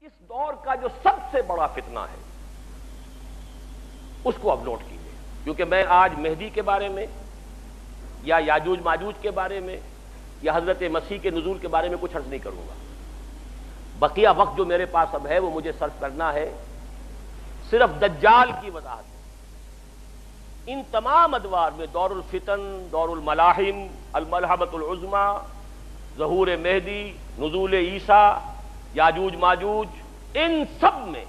اس دور کا جو سب سے بڑا فتنہ ہے اس کو اب نوٹ کیجیے، کیونکہ میں آج مہدی کے بارے میں یا یاجوج ماجوج کے بارے میں یا حضرت مسیح کے نزول کے بارے میں کچھ عرض نہیں کروں گا۔ بقیہ وقت جو میرے پاس اب ہے وہ مجھے صرف کرنا ہے صرف دجال کی وضاحت۔ ان تمام ادوار میں دور الفتن، دور الملاحم، الملحمۃ العظمیٰ، ظہور مہدی، نزول عیسیٰ، یاجوج ماجوج، ان سب میں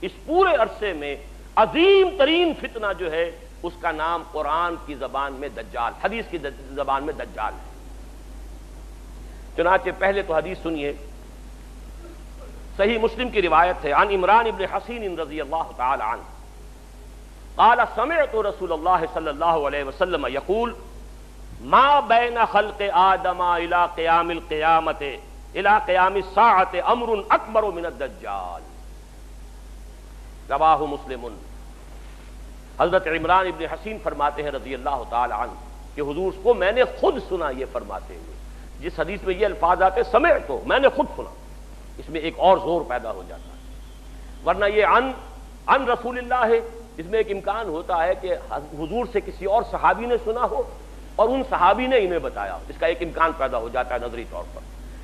اس پورے عرصے میں عظیم ترین فتنہ جو ہے اس کا نام قرآن کی زبان میں دجال، حدیث کی زبان میں دجال ہے۔ چنانچہ پہلے تو حدیث سنیے، صحیح مسلم کی روایت ہے، عن عمران ابن حسین رضی اللہ تعالی عنہ قال سمعت رسول اللہ صلی اللہ علیہ وسلم یقول ما بین خلق آدم الى قیام القیامت الى قیام الساعت امر اکبر من الدجال، رواہ مسلم۔ حضرت عمران ابن حسین فرماتے ہیں رضی اللہ تعالی عنہ کہ حضور کو میں نے خود سنا یہ فرماتے ہوئے۔ جس حدیث میں یہ الفاظ آتے سمعت تو میں نے خود سنا، اس میں ایک اور زور پیدا ہو جاتا ہے، ورنہ یہ عن رسول اللہ ہے، اس میں ایک امکان ہوتا ہے کہ حضور سے کسی اور صحابی نے سنا ہو اور ان صحابی نے انہیں بتایا، اس کا ایک امکان پیدا ہو جاتا ہے نظری طور پر۔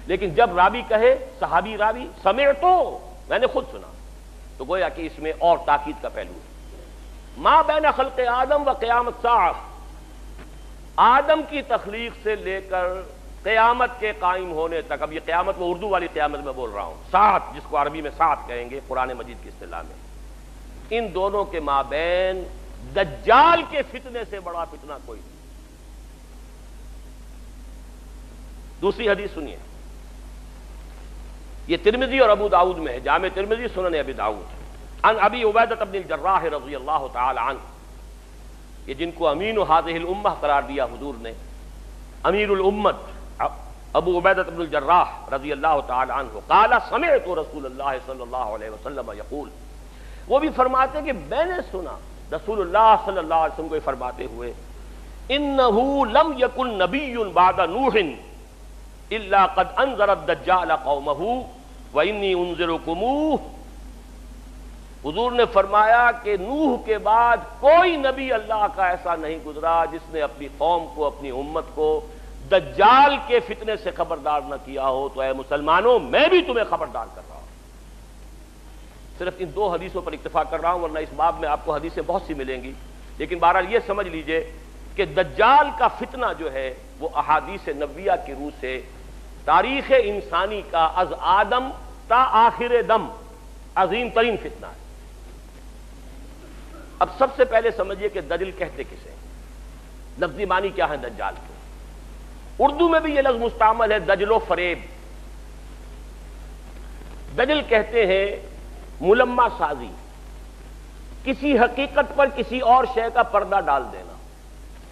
لیکن جب راوی کہے، صحابی راوی، سمعت تو میں نے خود سنا، تو گویا کہ اس میں اور تاکید کا پہلو ہے۔ ما بین خلق آدم و قیامت الساعہ، آدم کی تخلیق سے لے کر قیامت کے قائم ہونے تک، اب یہ قیامت وہ اردو والی قیامت میں بول رہا ہوں، ساعت جس کو عربی میں ساعت کہیں گے قرآن مجید کی اصطلاح میں، ان دونوں کے مابین دجال کے فتنے سے بڑا فتنہ کوئی نہیں۔ دوسری حدیث سنیے، یہ ترمذی اور ابو داؤد میں ہے، جامع ترمذی، سنن ابی داؤد، عن ابی عبیدہ بن الجراح رضی اللہ تعالی عنہ، یہ جن کو امین هذه الامہ قرار دیا حضور نے، امیر الامت ابو عبیدہ بن الجراح رضی اللہ تعالی عنہ، قال سمعت رسول اللہ صلی اللہ علیہ وسلم یقول، وہ بھی فرماتے کہ میں نے سنا رسول اللہ صلی اللہ علیہ وسلم کو فرماتے ہوئے، انہ لم یکن نبی بعد نوح الا قد انذر الدجال قومہ وانی انذرکموہ۔ حضور نے فرمایا کہ نوح کے بعد کوئی نبی اللہ کا ایسا نہیں گزرا جس نے اپنی قوم کو، اپنی امت کو دجال کے فتنے سے خبردار نہ کیا ہو، تو اے مسلمانوں میں بھی تمہیں خبردار کر رہا ہوں۔ صرف ان دو حدیثوں پر اکتفا کر رہا ہوں، ورنہ اس باب میں آپ کو حدیثیں بہت سی ملیں گی، لیکن بہرحال یہ سمجھ لیجئے کہ دجال کا فتنہ جو ہے وہ احادیث نبویہ کی روح سے تاریخ انسانی کا از آدم تا آخر دم عظیم ترین فتنہ ہے۔ اب سب سے پہلے سمجھیے کہ دجل کہتے کسے، لفظی معنی کیا ہے دجال کے؟ اردو میں بھی یہ لفظ مستعمل ہے، دجل و فریب۔ دجل کہتے ہیں ملمہ سازی، کسی حقیقت پر کسی اور شے کا پردہ ڈال دینا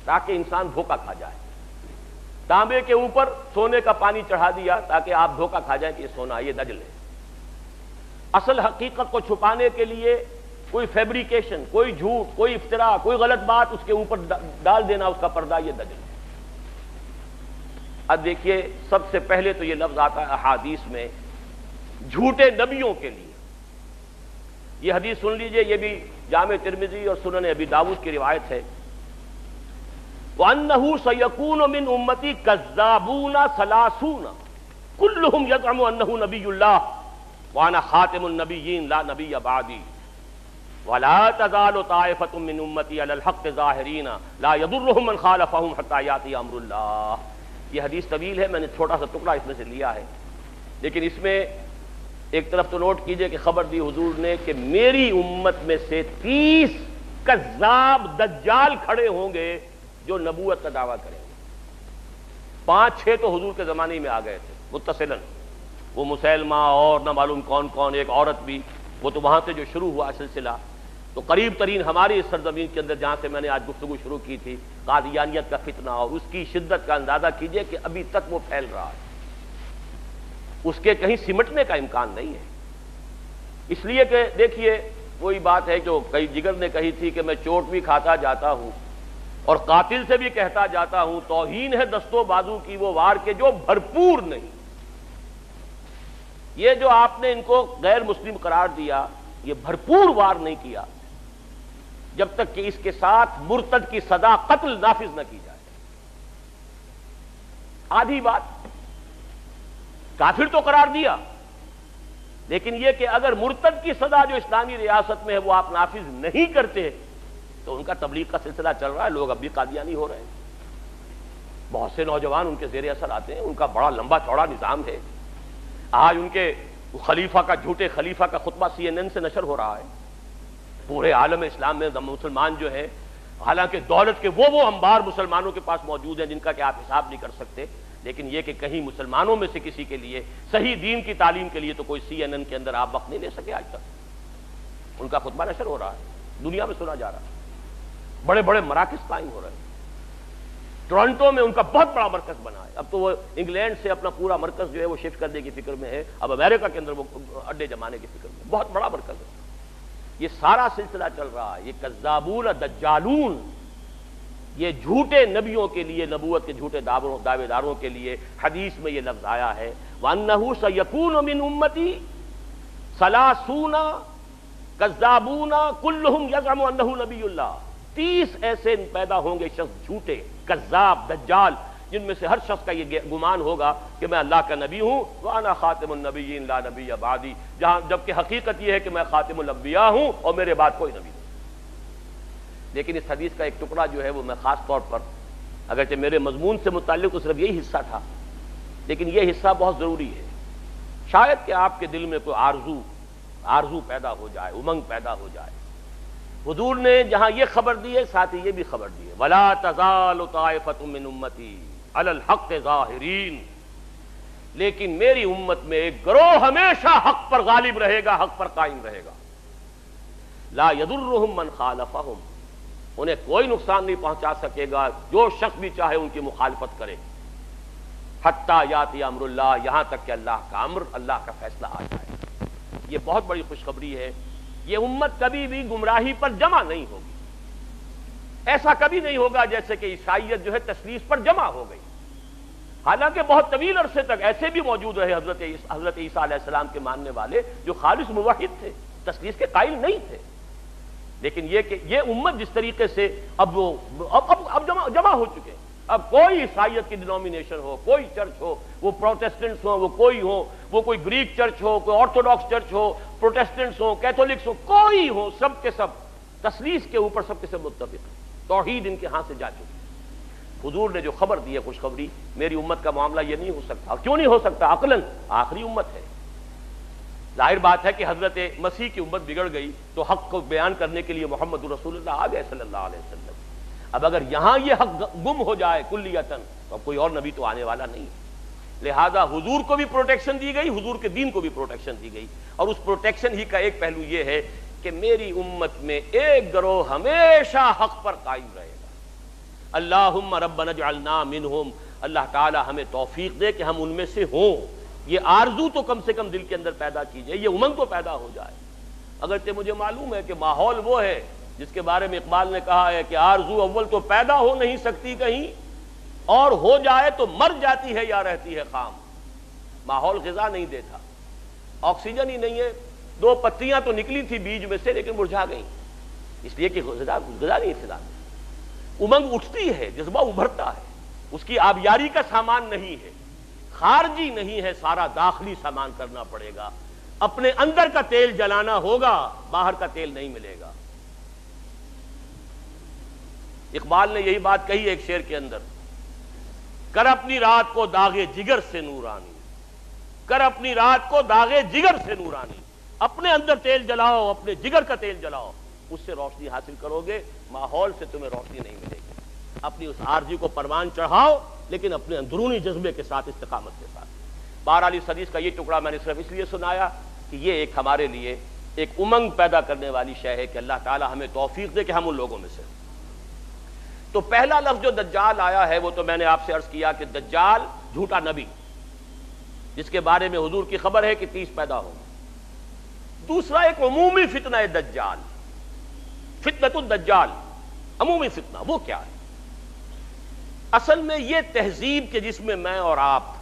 تاکہ انسان دھوکہ کھا جائے۔ تانبے کے اوپر سونے کا پانی چڑھا دیا تاکہ آپ دھوکہ کھا جائیں کہ یہ سونا، یہ دجل ہے۔ اصل حقیقت کو چھپانے کے لیے کوئی فیبریکیشن، کوئی جھوٹ، کوئی افتراء، کوئی غلط بات اس کے اوپر ڈال دینا اس کا پردہ، یہ دجل ہے۔ اب دیکھیے، سب سے پہلے تو یہ لفظ آتا ہے احادیث میں جھوٹے نبیوں کے لیے۔ یہ حدیث سن لیجئے، یہ بھی جامع ترمذی اور سنن ابی داؤد کی روایت ہے، وَأَنَّهُ سَيَكُونُ مِنْ أُمَّتِي كَذَّابُونَ ثَلَاثُونَ كُلُّهُمْ يَزْعُمُ أَنَّهُ نَبِيُّ اللَّهِ وَأَنَا خَاتِمُ النَّبِيِّينَ لَا نَبِيَّ بَعْدِي وَلَا تَزَالُ طَائِفَةٌ مِّنْ أُمَّتِي عَلَى الْحَقِّ ظَاهِرِينَ لَا يَضُرُّهُم مَّنْ خَالَفَهُمْ حَتَّىٰ يَأْتِيَ أَمْرُ اللَّهِ۔ یہ حدیث طویل ہے، میں نے چھوٹا سا ٹکڑا اس میں سے لیا ہے، لیکن اس میں ایک طرف تو نوٹ کیجئے کہ خبر دی حضور نے کہ میری امت میں سے 30 کذاب دجال کھڑے ہوں گے جو نبوت کا دعویٰ کریں گے۔ 5-6 تو حضور کے زمانے میں آ گئے تھے متصلاً، وہ مسیلمہ اور نہ معلوم کون کون، ایک عورت بھی، وہ تو وہاں سے جو شروع ہوا سلسلہ، تو قریب ترین ہماری اس سرزمین کے اندر جہاں سے میں نے آج گفتگو شروع کی تھی، قادیانیت کا فتنہ، اور اس کی شدت کا اندازہ کیجئے کہ ابھی تک وہ پھیل رہا ہے، اس کے کہیں سمٹنے کا امکان نہیں ہے۔ اس لیے کہ دیکھیے، وہی بات ہے جو کئی جگر نے کہی تھی کہ میں چوٹ بھی کھاتا جاتا ہوں اور قاتل سے بھی کہتا جاتا ہوں، توہین ہے دست و بازو کی وہ وار کے جو بھرپور نہیں۔ یہ جو آپ نے ان کو غیر مسلم قرار دیا، یہ بھرپور وار نہیں کیا جب تک کہ اس کے ساتھ مرتد کی سزا قتل نافذ نہ کی جائے۔ آدھی بات، کافر تو قرار دیا، لیکن یہ کہ اگر مرتد کی سزا جو اسلامی ریاست میں ہے وہ آپ نافذ نہیں کرتے تو ان کا تبلیغ کا سلسلہ چل رہا ہے، لوگ اب بھی قادیانی ہو رہے ہیں، بہت سے نوجوان ان کے زیر اثر آتے ہیں، ان کا بڑا لمبا چوڑا نظام ہے۔ آج ان کے خلیفہ کا، جھوٹے خلیفہ کا خطبہ CNN سے نشر ہو رہا ہے، پورے عالم اسلام میں مسلمان جو ہے، حالانکہ دولت کے وہ انبار مسلمانوں کے پاس موجود ہیں جن کا کہ آپ حساب نہیں کر سکتے، لیکن یہ کہ کہیں مسلمانوں میں سے کسی کے لیے صحیح دین کی تعلیم کے لیے تو کوئی CNN کے اندر آپ وقت نہیں لے سکے آج تک۔ ان کا خطبہ نشر ہو رہا ہے، دنیا میں سنا جا رہا ہے، بڑے بڑے مراکز قائم ہو رہے ہیں۔ ٹورنٹو میں ان کا بہت بڑا مرکز بنا ہے، اب تو وہ انگلینڈ سے اپنا پورا مرکز جو ہے وہ شفٹ کرنے کی فکر میں ہے، اب امریکہ کے اندر وہ اڈے جمانے کی فکر میں، بہت بڑا مرکز ہے۔ یہ سارا سلسلہ چل رہا ہے، یہ کذابون دجالون، یہ جھوٹے نبیوں کے لیے، نبوت کے جھوٹے دعوے داروں کے لیے حدیث میں یہ لفظ آیا ہے، وَأَنَّهُ سَيَكُونُ مِنْ أُمَّتِي ثَلَاثُونَ كَذَّابُونَ كُلُّهُمْ يَزْعُمُ أَنَّهُ نَبِيُّ اللَّهِ، 30 ایسے پیدا ہوں گے شخص جھوٹے، کذاب، دجال، جن میں سے ہر شخص کا یہ گمان ہوگا کہ میں اللہ کا نبی ہوں، وَأَنَا خَاتِمُ النَّبِيِّينَ لَا نَبِيَّ بَعْدِي، جبکہ حقیقت یہ ہے کہ میں خاتم الانبیاء ہوں اور میرے بعد کوئی نبی نہیں۔ لیکن اس حدیث کا ایک ٹکڑا جو ہے وہ میں خاص طور پر، اگرچہ میرے مضمون سے متعلق تو صرف یہی حصہ تھا، لیکن یہ حصہ بہت ضروری ہے، شاید کہ آپ کے دل میں کوئی آرزو پیدا ہو جائے، امنگ پیدا ہو جائے۔ حضور نے جہاں یہ خبر دی ہے، ساتھ ہی یہ بھی خبر دی ہے، وَلَا تَزَالُ طَائِفَةٌ مِّنْ أُمَّتِي عَلَى الْحَقِّ ظَاهِرِينَ، لیکن میری امت میں ایک گروہ ہمیشہ حق پر غالب رہے گا، حق پر قائم رہے گا، لا يضرهم من خالفهم، انہیں کوئی نقصان نہیں پہنچا سکے گا جو شخص بھی چاہے ان کی مخالفت کرے، حتی یاتی امر اللہ، یہاں تک کہ اللہ کا امر، اللہ کا فیصلہ آ جائے۔ یہ بہت بڑی خوشخبری ہے، یہ امت کبھی بھی گمراہی پر جمع نہیں ہوگی، ایسا کبھی نہیں ہوگا جیسے کہ عیسائیت جو ہے تثلیث پر جمع ہو گئی، حالانکہ بہت طویل عرصے تک ایسے بھی موجود رہے حضرت عیسیٰ علیہ السلام کے ماننے والے جو خالص موحد تھے، تثلیث کے قائل نہیں تھے، لیکن یہ کہ یہ امت جس طریقے سے اب جمع ہو چکے ہیں، اب کوئی عیسائیت کی ڈینومینیشن ہو، کوئی چرچ ہو، وہ پروٹیسٹنٹس ہوں، وہ کوئی ہو، وہ کوئی گریک چرچ ہو، کوئی آرتھوڈاکس چرچ ہو، پروٹیسٹنٹس ہوں، کیتھولکس ہو، کوئی ہو، سب کے سب تثلیث کے اوپر سب کے سب متفق ہیں، توحید ان کے ہاں سے جا چکی۔ حضور نے جو خبر دی ہے خوشخبری، میری امت کا معاملہ یہ نہیں ہو سکتا، کیوں نہیں ہو سکتا؟ عقلاً آخری امت ہے، ظاہر بات ہے کہ حضرت مسیح کی امت بگڑ گئی تو حق کو بیان کرنے کے لیے محمد رسول اللہ آ گئے صلی اللہ علیہ وسلم، اب اگر یہاں یہ حق گم ہو جائے کلیتاً تو کوئی اور نبی تو آنے والا نہیں، لہذا حضور کو بھی پروٹیکشن دی گئی، حضور کے دین کو بھی پروٹیکشن دی گئی، اور اس پروٹیکشن ہی کا ایک پہلو یہ ہے کہ میری امت میں ایک گروہ ہمیشہ حق پر قائم رہے گا۔ اللہم ربنا اجعلنا منہم، اللہ تعالی ہمیں توفیق دے کہ ہم ان میں سے ہوں، یہ آرزو تو کم سے کم دل کے اندر پیدا کیجئے، یہ امنگ تو پیدا ہو جائے۔ اگرچہ مجھے معلوم ہے کہ ماحول وہ ہے جس کے بارے میں اقبال نے کہا ہے کہ آرزو اول تو پیدا ہو نہیں سکتی کہیں، اور ہو جائے تو مر جاتی ہے یا رہتی ہے خام، ماحول غذا نہیں دیتا، آکسیجن ہی نہیں ہے، 2 پتیاں تو نکلی تھی بیج میں سے لیکن مرجھا گئیں، اس لیے کہ غذا نہیں فضا میں، امنگ اٹھتی ہے، جذبہ ابھرتا ہے، اس کی آبیاری کا سامان نہیں ہے، خارجی نہیں ہے، سارا داخلی سامان کرنا پڑے گا، اپنے اندر کا تیل جلانا ہوگا، باہر کا تیل نہیں ملے گا۔ اقبال نے یہی بات کہی ایک شعر کے اندر، کر اپنی رات کو داغے جگر سے نورانی، کر اپنی رات کو داغے جگر سے نورانی، اپنے اندر تیل جلاؤ، اپنے جگر کا تیل جلاؤ، اس سے روشنی حاصل کرو گے، ماحول سے تمہیں روشنی نہیں ملے گی۔ اپنی اس آرزی کو پروان چڑھاؤ، لیکن اپنے اندرونی جذبے کے ساتھ، استقامت کے ساتھ۔ بہرحال اس حدیث کا یہ ٹکڑا میں نے صرف اس لیے سنایا کہ یہ ایک ہمارے لیے ایک امنگ پیدا کرنے والی شے ہے کہ اللہ تعالی ہمیں توفیق دے کہ ہم ان لوگوں میں سے۔ تو پہلا لفظ جو دجال آیا ہے وہ تو میں نے آپ سے عرض کیا کہ دجال جھوٹا نبی، جس کے بارے میں حضور کی خبر ہے کہ 30 پیدا ہوں۔ دوسرا ایک عمومی فتنہ ہے دجال، فتنۃ الدجال، عمومی فتنہ، وہ کیا ہے؟ اصل میں یہ تہذیب کہ جس میں میں اور آپ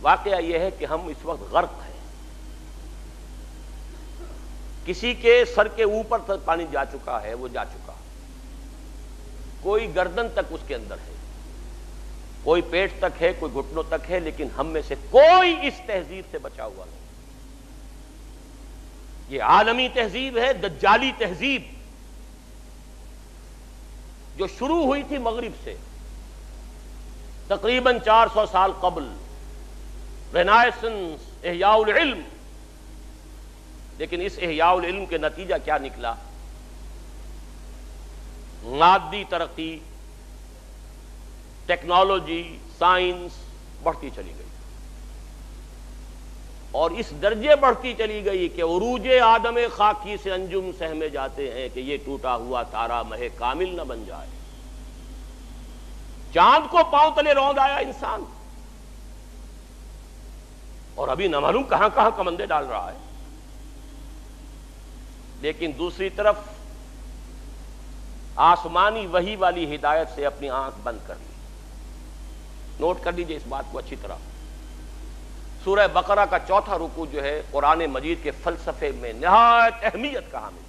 واقعہ یہ ہے کہ ہم اس وقت غرق ہیں. کسی کے سر کے اوپر تک پانی جا چکا ہے، وہ جا چکا، کوئی گردن تک اس کے اندر ہے، کوئی پیٹ تک ہے، کوئی گھٹنوں تک ہے، لیکن ہم میں سے کوئی اس تہذیب سے بچا ہوا نہیں. یہ عالمی تہذیب ہے، دجالی تہذیب، جو شروع ہوئی تھی مغرب سے تقریباً 400 سال قبل، رینائسنس، احیاء العلم. لیکن اس احیاء العلم کے نتیجہ کیا نکلا؟ مادی ترقی، ٹیکنالوجی، سائنس بڑھتی چلی گئی، اور اس درجے بڑھتی چلی گئی کہ عروج آدم خاکی سے انجم سہمے جاتے ہیں کہ یہ ٹوٹا ہوا تارا مہ کامل نہ بن جائے. چاند کو پاؤں تلے روند آیا انسان، اور ابھی نہ معلوم کہاں کہاں کمندے ڈال رہا ہے. لیکن دوسری طرف آسمانی وحی والی ہدایت سے اپنی آنکھ بند کر لی. نوٹ کر لیجئے اس بات کو اچھی طرح. سورہ بقرہ کا 4واں رکوع جو ہے قرآن مجید کے فلسفے میں نہایت اہمیت کا حامل.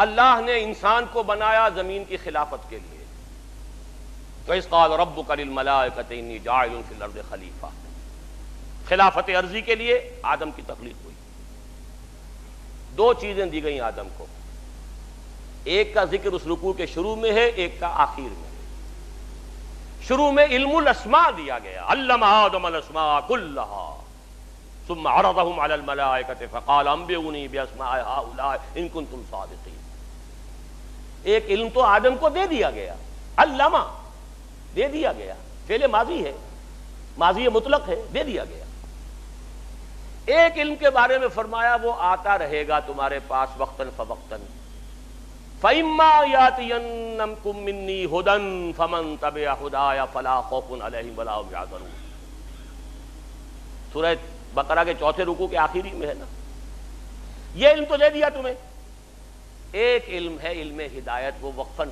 اللہ نے انسان کو بنایا زمین کی خلافت کے لیے. وَإِذْ قَالَ رَبُّكَ لِلْمَلَائِكَةِ إِنِّي جَاعِلٌ فِي الْأَرْضِ خلیفہ، خلافت عرضی کے لیے آدم کی تخلیق ہوئی. دو چیزیں دی گئیں آدم کو، ایک کا ذکر اس رکوع کے شروع میں ہے، ایک کا آخر میں. شروع میں علم الاسماء دیا گیا، علم آدم الاسماء كلها ثم عرضهم على الملائكة فقال انبئوني باسماء هؤلاء ان كنتم صادقين. ایک علم تو آدم کو دے دیا گیا، علامہ دے دیا گیا، فعل ماضی ہے، ماضی مطلق ہے، دے دیا گیا. ایک علم کے بارے میں فرمایا وہ آتا رہے گا تمہارے پاس وقتاً فوقتاً. فَإِمَّا يَأْتِيَنَّكُم مِّنِّي هُدًى فَمَن تَبِعَ هُدَايَ فَلَا خَوْفٌ عَلَيْهِمْ وَلَا هُمْ يَحْزَنُونَ. سورہ بقرہ کے 4تھے رکوع کے آخری میں ہے نا. یہ علم تو دے دیا تمہیں. ایک علم ہے علم ہدایت، وہ وقفاً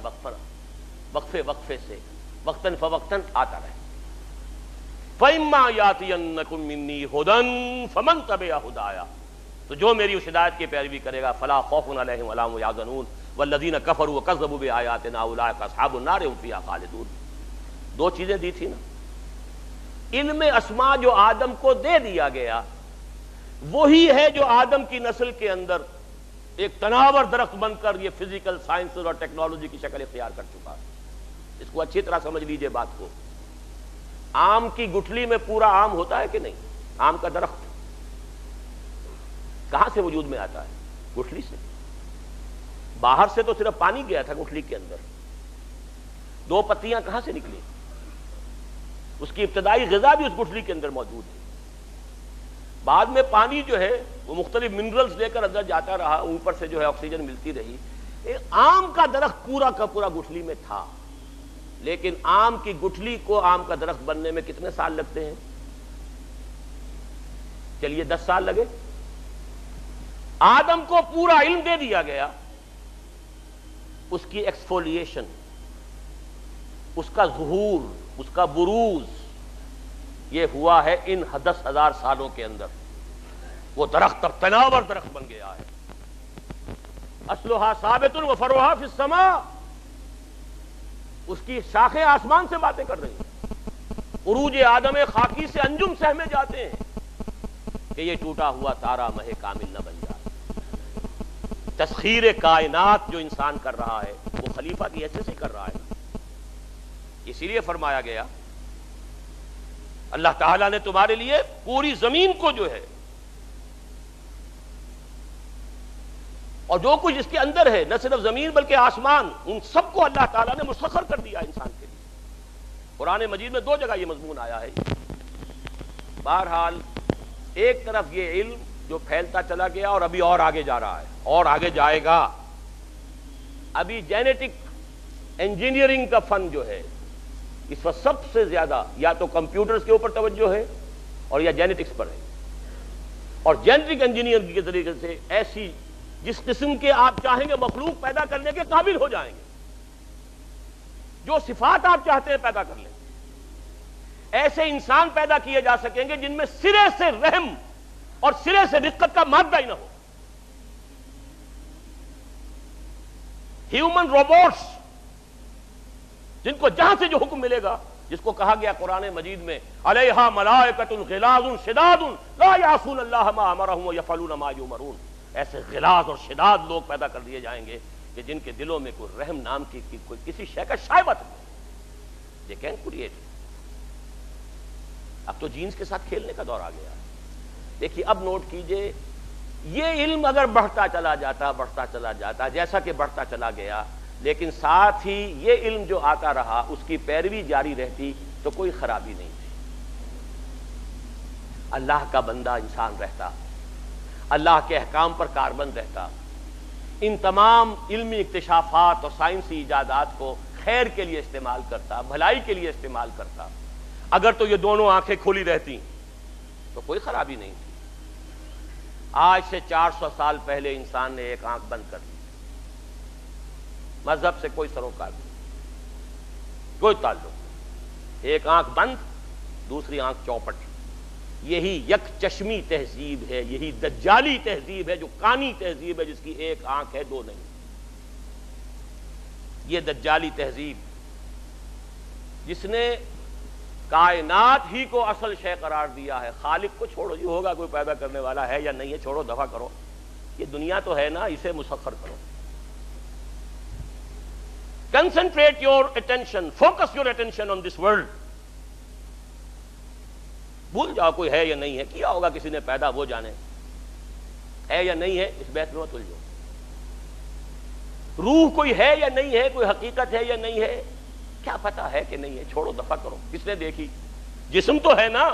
وقفے سے وقتاً فوقتاً آتا رہے. فَإِمَّا يَأْتِيَنَّكُم مِّنِّي هُدًى فَمَن تَبِعَ هُدَايَ، تو جو میری اس ہدایت کی پیروی کرے گا فَلَا خَوْفٌ عَلَيْهِمْ وَلَا هُمْ يَحْزَنُونَ وَالَّذِينَ كَفَرُوا وَكَذَّبُوا بِآيَاتِنَا أُولَٰئِكَ أَصْحَابُ النَّارِ هُمْ فِيهَا خَالِدُونَ. دو چیزیں دی تھی نا. علم اسماء جو آدم کو دے دیا گیا وہی ہے جو آدم کی نسل کے اندر ایک تناور درخت بن کر یہ فزیکل سائنسز اور ٹیکنالوجی کی شکل اختیار کر چکا. اس کو اچھی طرح سمجھ لیجئے بات کو. آم کی گٹھلی میں پورا آم ہوتا ہے کہ نہیں؟ آم کا درخت کہاں سے وجود میں آتا ہے؟ گٹھلی سے. باہر سے تو صرف پانی گیا تھا گٹھلی کے اندر، دو پتیاں کہاں سے نکلی؟ اس کی ابتدائی غذا بھی اس گٹھلی کے اندر موجود ہے. بعد میں پانی جو ہے وہ مختلف منرلز لے کر اندر جاتا رہا، اوپر سے جو ہے آکسیجن ملتی رہی. آم کا درخت پورا کا پورا گٹھلی میں تھا، لیکن آم کی گٹھلی کو آم کا درخت بننے میں کتنے سال لگتے ہیں؟ چلیے 10 سال لگے. آدم کو پورا علم دے دیا گیا، اس کی ایکسفولیشن، اس کا ظہور، اس کا بروز یہ ہوا ہے ان 10,000 سالوں کے اندر. وہ درخت اب تناور درخت بن گیا ہے. اصلها ثابت وفرعها فی السماء، اس کی شاخیں آسمان سے باتیں کر رہی ہیں. عروج آدم خاکی سے انجم سہمے جاتے ہیں کہ یہ ٹوٹا ہوا تارا مہ کامل نہ بن جائے. تسخیر کائنات جو انسان کر رہا ہے وہ خلیفہ کی حیثیت سے کر رہا ہے. اسی لیے فرمایا گیا اللہ تعالیٰ نے تمہارے لیے پوری زمین کو جو ہے اور جو کچھ اس کے اندر ہے، نہ صرف زمین بلکہ آسمان، ان سب کو اللہ تعالیٰ نے مسخر کر دیا انسان کے لیے. قرآن مجید میں 2 جگہ یہ مضمون آیا ہے. بہرحال ایک طرف یہ علم جو پھیلتا چلا گیا اور ابھی اور آگے جا رہا ہے اور آگے جائے گا. ابھی جینیٹک انجینئرنگ کا فن جو ہے اس وقت سب سے زیادہ یا تو کمپیوٹرز کے اوپر توجہ ہے اور یا جینیٹکس پر ہے. اور جینیٹک انجینئرنگ کے طریقے سے ایسی جس قسم کے آپ چاہیں گے مخلوق پیدا کرنے کے قابل ہو جائیں گے، جو صفات آپ چاہتے ہیں پیدا کر لیں. ایسے انسان پیدا کیے جا سکیں گے جن میں سرے سے رحم اور سرے سے رقت کا مادہ ہی نہ ہو. ہیومن روبوٹس جن کو جہاں سے جو حکم ملے گا، جس کو کہا گیا قرآن مجید میں علیہا ملائکۃ غلاظ شداد لا یعصون اللہ ما امرہم ویفعلون ما یؤمرون، ایسے غلاظ اور شداد لوگ پیدا کر دیے جائیں گے کہ جن کے دلوں میں کوئی رحم نام کی کوئی کسی شے کا شائبہ نہیں. They can create it. اب تو جینز کے ساتھ کھیلنے کا دور آ گیا. دیکھیے اب نوٹ کیجئے، یہ علم اگر بڑھتا چلا جاتا جیسا کہ بڑھتا چلا گیا، لیکن ساتھ ہی یہ علم جو آتا رہا اس کی پیروی جاری رہتی تو کوئی خرابی نہیں تھی. اللہ کا بندہ انسان رہتا، اللہ کے احکام پر کاربند رہتا، ان تمام علمی اکتشافات اور سائنسی ایجادات کو خیر کے لیے استعمال کرتا، بھلائی کے لیے استعمال کرتا. اگر تو یہ دونوں آنکھیں کھلی رہتی تو کوئی خرابی نہیں تھی. آج سے 400 سال پہلے انسان نے ایک آنکھ بند کر دی. مذہب سے کوئی سروکار نہیں، کوئی تعلق. ایک آنکھ بند، دوسری آنکھ چوپٹ. یہی یک چشمی تہذیب ہے، یہی دجالی تہذیب ہے، جو کانی تہذیب ہے جس کی ایک آنکھ ہے دو نہیں. یہ دجالی تہذیب جس نے کائنات ہی کو اصل شے قرار دیا ہے. خالق کو چھوڑو، یہ ہوگا کوئی پیدا کرنے والا ہے یا نہیں ہے، چھوڑو، دفع کرو. یہ دنیا تو ہے نا، اسے مسخر کرو. Concentrate your attention, focus your attention on this world. بھول جاؤ کوئی ہے یا نہیں ہے، کیا ہوگا کسی نے پیدا وہ جانے. ہے یا نہیں ہے اس بحث میں مت الجھو. روح کوئی ہے یا نہیں ہے، کوئی حقیقت ہے یا نہیں ہے، کیا پتا ہے کہ نہیں ہے، چھوڑو، دفع کرو. کس نے دیکھی؟ جسم تو ہے نا،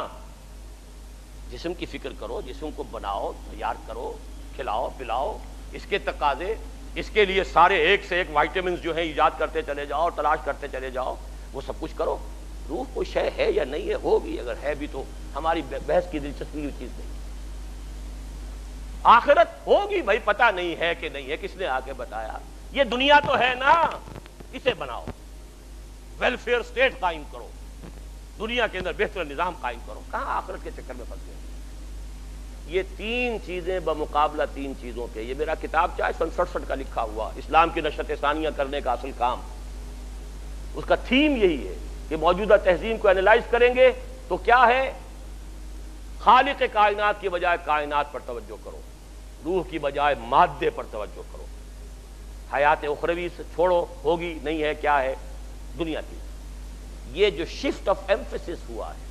جسم کی فکر کرو، جسم کو بناؤ، تیار کرو، کھلاؤ پلاؤ. اس کے تقاضے، اس کے لیے سارے ایک سے ایک وائٹامنز جو ہیں ایجاد کرتے چلے جاؤ، تلاش کرتے چلے جاؤ، وہ سب کچھ کرو. روح کوئی شے ہے یا نہیں ہے؟ ہوگی، اگر ہے بھی تو ہماری بحث کی دلچسپی کی چیز نہیں. آخرت ہوگی بھائی، پتہ نہیں ہے کہ نہیں ہے، کس نے آ کے بتایا. یہ دنیا تو ہے نا، اسے بناؤ، ویلفیئر سٹیٹ قائم کرو، دنیا کے اندر بہتر نظام قائم کرو. کہاں آخرت کے چکر میں پھنس گئے. یہ تین چیزیں بمقابلہ تین چیزوں کے، یہ میرا کتاب چاہے 67 کا لکھا ہوا اسلام کی نشرت ثانیہ کرنے کا اصل کام، اس کا تھیم یہی ہے کہ موجودہ تہذیب کو اینالائز کریں گے تو کیا ہے. خالق کائنات کی بجائے کائنات پر توجہ کرو، روح کی بجائے مادے پر توجہ کرو. حیات اخروی سے چھوڑو، ہوگی نہیں ہے، کیا ہے دنیا کی. یہ جو شفٹ آف ایمفیسس ہوا ہے،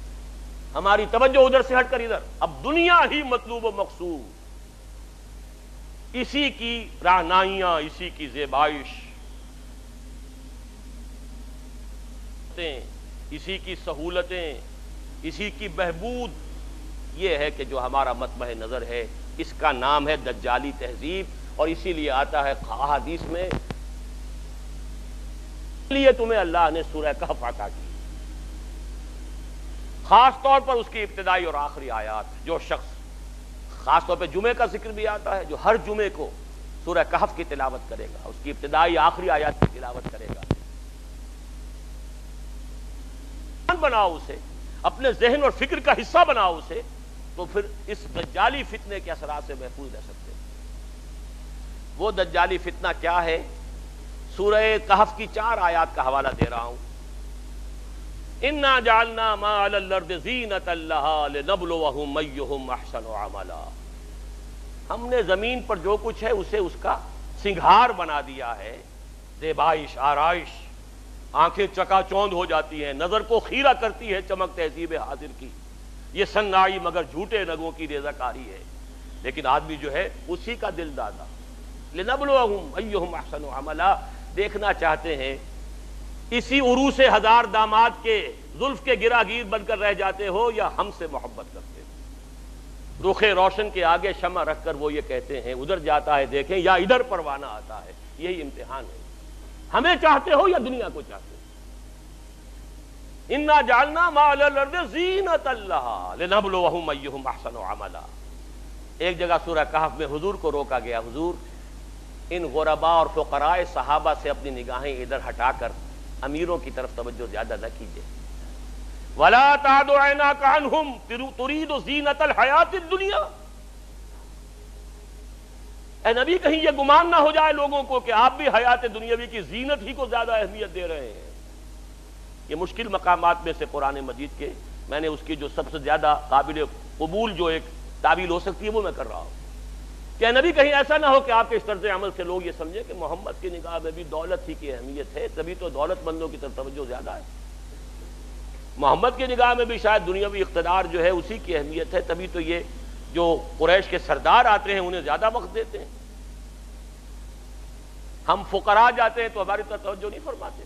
ہماری توجہ ادھر سے ہٹ کر ادھر، اب دنیا ہی مطلوب و مقصود، اسی کی رہنائیاں، اسی کی زیبائش، اسی کی سہولتیں، اسی کی بہبود. یہ ہے کہ جو ہمارا مطمع نظر ہے. اس کا نام ہے دجالی تہذیب، اور اسی لیے آتا ہے احادیث میں، لیے تمہیں اللہ نے سورہ کہف عطا کی، خاص طور پر اس کی ابتدائی اور آخری آیات. جو شخص، خاص طور پہ جمعے کا ذکر بھی آتا ہے، جو ہر جمعے کو سورہ کہف کی تلاوت کرے گا، اس کی ابتدائی آخری آیات کی تلاوت کرے گا، بناؤ اسے، اپنے ذہن اور فکر کا حصہ بناؤ اسے، تو پھر اس دجالی فتنے کے اثرات سے محفوظ رہ سکتے ہیں. وہ دجالی فتنہ کیا ہے؟ سورہ کہف کی 4 آیات کا حوالہ دے رہا ہوں. اِنَّا جَعَلْنَا مَا عَلَى الْأَرْضِ زِينَةً لَهَا لِنَبْلُوَهُمْ أَيُّهُمْ أَحْسَنُ عَمَلًا. ہم نے زمین پر جو کچھ ہے اسے اس کا سنگھار بنا دیا ہے، زیبائش، آرائش. آنکھیں چکا چوند ہو جاتی ہیں، نظر کو خیرہ کرتی ہے چمک تہذیب حاضر کی. یہ صناعی مگر جھوٹے رگوں کی ریزہ کاری ہے، لیکن آدمی جو ہے اسی کا دل دادا. لِنَبْلُوَهُمْ أَيُّهُمْ أَحْسَنُ عَمَلًا. دیکھنا چاہتے ہیں اسی عروس ہزار داماد کے زلف کے گراگیر بن کر رہ جاتے ہو یا ہم سے محبت کرتے ہو. رخ روشن کے آگے شمع رکھ کر وہ یہ کہتے ہیں ادھر جاتا ہے دیکھیں، یا ادھر پروانہ آتا ہے. یہی امتحان ہے. ہمیں چاہتے ہو یا دنیا کو چاہتے ہو. اِنَّا جَعَلْنَا مَا عَلَى الْأَرْضِ زِينَةً لَهَا لِنَبْلُوَهُمْ أَيُّهُمْ أَحْسَنُ عَمَلًا. ایک جگہ سورہ کہف میں حضور کو روکا گیا، حضور ان غرباء اور فقراء صحابہ سے اپنی نگاہیں ادھر ہٹا کر امیروں کی طرف توجہ زیادہ نہ کیجیے. ولا تعد عیناک عنہم ترید زینۃ الحیات الدنیا. اے نبی کہیں یہ گمان نہ ہو جائے لوگوں کو کہ آپ بھی حیات دنیاوی کی زینت ہی کو زیادہ اہمیت دے رہے ہیں. یہ مشکل مقامات میں سے قرآن مجید کے میں نے اس کی جو سب سے زیادہ قابل قبول جو ایک تعبیر ہو سکتی ہے وہ میں کر رہا ہوں کہ نبی کہیں ایسا نہ ہو کہ آپ کے اس طرز عمل سے لوگ یہ سمجھیں کہ محمد کی نگاہ میں بھی دولت ہی کی اہمیت ہے, تبھی تو دولت مندوں کی طرف توجہ زیادہ ہے. محمد کی نگاہ میں بھی شاید دنیاوی اقتدار جو ہے اسی کی اہمیت ہے, تبھی تو یہ جو قریش کے سردار آتے ہیں انہیں زیادہ وقت دیتے ہیں. ہم فقراء جاتے ہیں تو ہماری طرف توجہ نہیں فرماتے.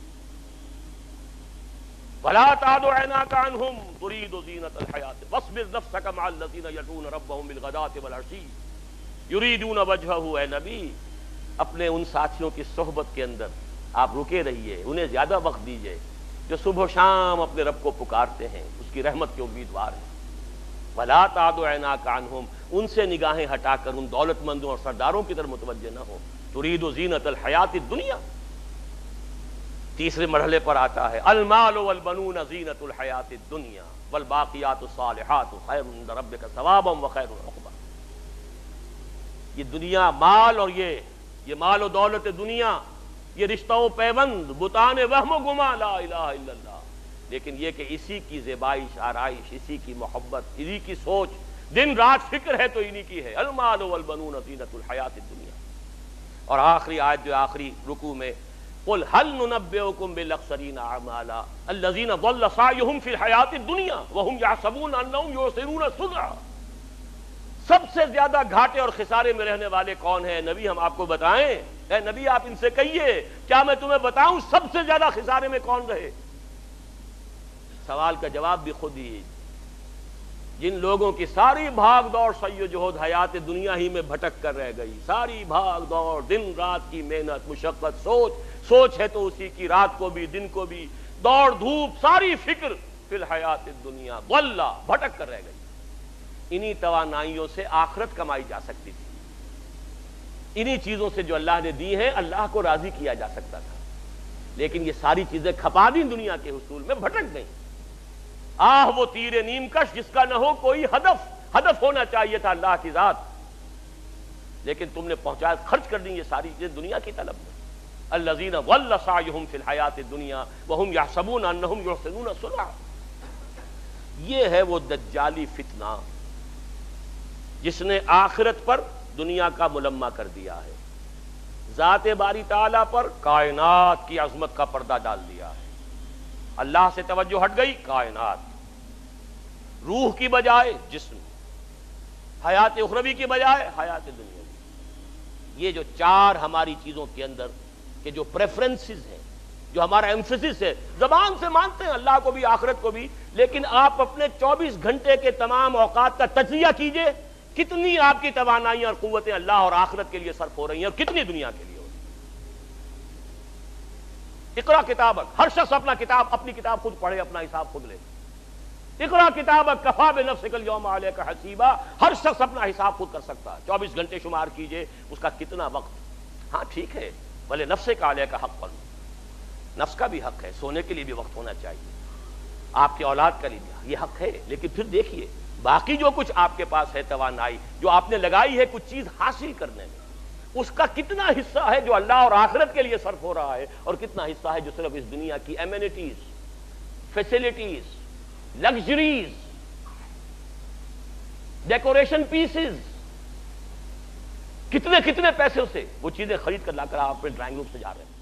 وَلَا تَعْدُ عَيْنَاكَ عَنْهُمْ تُرِيدُ زِينَةَ الْحَيَاةِ وَاصْبِرْ نَفْسَكَ مَعَ الَّذِينَ يَدْعُونَ رَبَّهُمْ بِالْغَدَاةِ وَالْعَشِيِّ يُرِيدُونَ وَجْهَهُ. اے نبی اپنے ان ساتھیوں کی صحبت کے اندر آپ رکے رہیے, انہیں زیادہ وقت دیجئے جو صبح و شام اپنے رب کو پکارتے ہیں, اس کی رحمت کے امیدوار ہیں. وَلَا تَعْدُ عَيْنَاكَ عَنْهُمْ, ان سے نگاہیں ہٹا کر ان دولت مندوں اور سرداروں کی طرف متوجہ نہ ہو. تُرِيدُ زِينَةَ الْحَيَاةِ الدُّنْيَا. تیسرے مرحلے پر آتا ہے المال والبنون زینۃ الحیات الدنیا والباقیات الصالحات خیر عند ربک ثوابا وخیر عقبا. یہ دنیا مال اور یہ مال و دولت دنیا, یہ رشتہ و پیوند, بتان وہم و گما, لا الہ الا اللہ. لیکن یہ کہ اسی کی زیبائش آرائش, اسی کی محبت, اسی کی سوچ, دن رات فکر ہے تو انہی کی ہے. المال والبنون زینۃ الحیات الدنیا. اور آخری آیت جو آخری رکوع میں قل هل ننبئكم بالاخسرین اعمالا الذین ضل سعیهم فی الحیات الدنیا وهم یحسبون انهم یحسنون صنعا. سب سے زیادہ گھاٹے اور خسارے میں رہنے والے کون ہیں نبی, ہم آپ کو بتائیں. اے نبی آپ ان سے کہیے کیا میں تمہیں بتاؤں سب سے زیادہ خسارے میں کون رہے؟ سوال کا جواب بھی خود ہی. جن لوگوں کی ساری بھاگ دوڑ سعی و جہد حیات دنیا ہی میں بھٹک کر رہ گئی, ساری بھاگ دوڑ, دن رات کی محنت, مشقت, سوچ ہے تو اسی کی, رات کو بھی دن کو بھی, دوڑ دھوپ, ساری فکر فی الحیات الدنیا, ضل, بھٹک کر رہ گئی. انہی توانائیوں سے آخرت کمائی جا سکتی تھی, انہی چیزوں سے جو اللہ نے دی ہیں اللہ کو راضی کیا جا سکتا تھا. لیکن یہ ساری چیزیں کھپا دی دنیا کے حصول میں, بھٹک گئیں. وہ تیر نیم کش جس کا نہ ہو کوئی ہدف ہونا چاہیے تھا اللہ کی ذات, لیکن تم نے پہنچا خرچ کر دی یہ ساری چیزیں دنیا کی طلب میں. الذین ضل سعیہم فی الحیات الدنیا وہم یحسبون انہم یحسنون صنعا. یہ ہے وہ دجالی فتنہ جس نے آخرت پر دنیا کا ملمہ کر دیا ہے, ذات باری تعالیٰ پر کائنات کی عظمت کا پردہ ڈال دیا ہے. اللہ سے توجہ ہٹ گئی, کائنات, روح کی بجائے جسم, حیات اخروی کی بجائے حیات دنیا. یہ جو چار ہماری چیزوں کے اندر کہ جو پریفرنسز ہیں, جو ہمارا ایمفیسس ہے, زبان سے مانتے ہیں اللہ کو بھی آخرت کو بھی, لیکن آپ اپنے 24 گھنٹے کے تمام اوقات کا تجزیہ کیجئے, کتنی آپ کی توانائیاں اور قوتیں اللہ اور آخرت کے لیے صرف ہو رہی ہیں اور کتنی دنیا کے لیے ہو رہی ہیں. اقرا کتابک, ہر شخص اپنی کتاب خود پڑھے, اپنا حساب خود لے. اقرا کتابک کفا بنفسک اليوم علیک حسیبا. ہر شخص اپنا حساب خود کر سکتا ہے. 24 گھنٹے شمار کیجئے اس کا کتنا وقت. ہاں ٹھیک ہے, بھلے نفس کا علیہ کا حق پر, نفس کا بھی حق ہے, سونے کے لیے بھی وقت ہونا چاہیے, آپ کی اولاد کا لیے بھی یہ حق ہے. لیکن پھر دیکھیے باقی جو کچھ آپ کے پاس ہے توانائی جو آپ نے لگائی ہے کچھ چیز حاصل کرنے میں, اس کا کتنا حصہ ہے جو اللہ اور آخرت کے لیے صرف ہو رہا ہے, اور کتنا حصہ ہے جو صرف اس دنیا کی amenities, facilities, luxuries, decoration pieces, کتنے پیسوں سے وہ چیزیں خرید کر لا کر آپ اپنے ڈرائنگ روم سے جا رہے ہیں.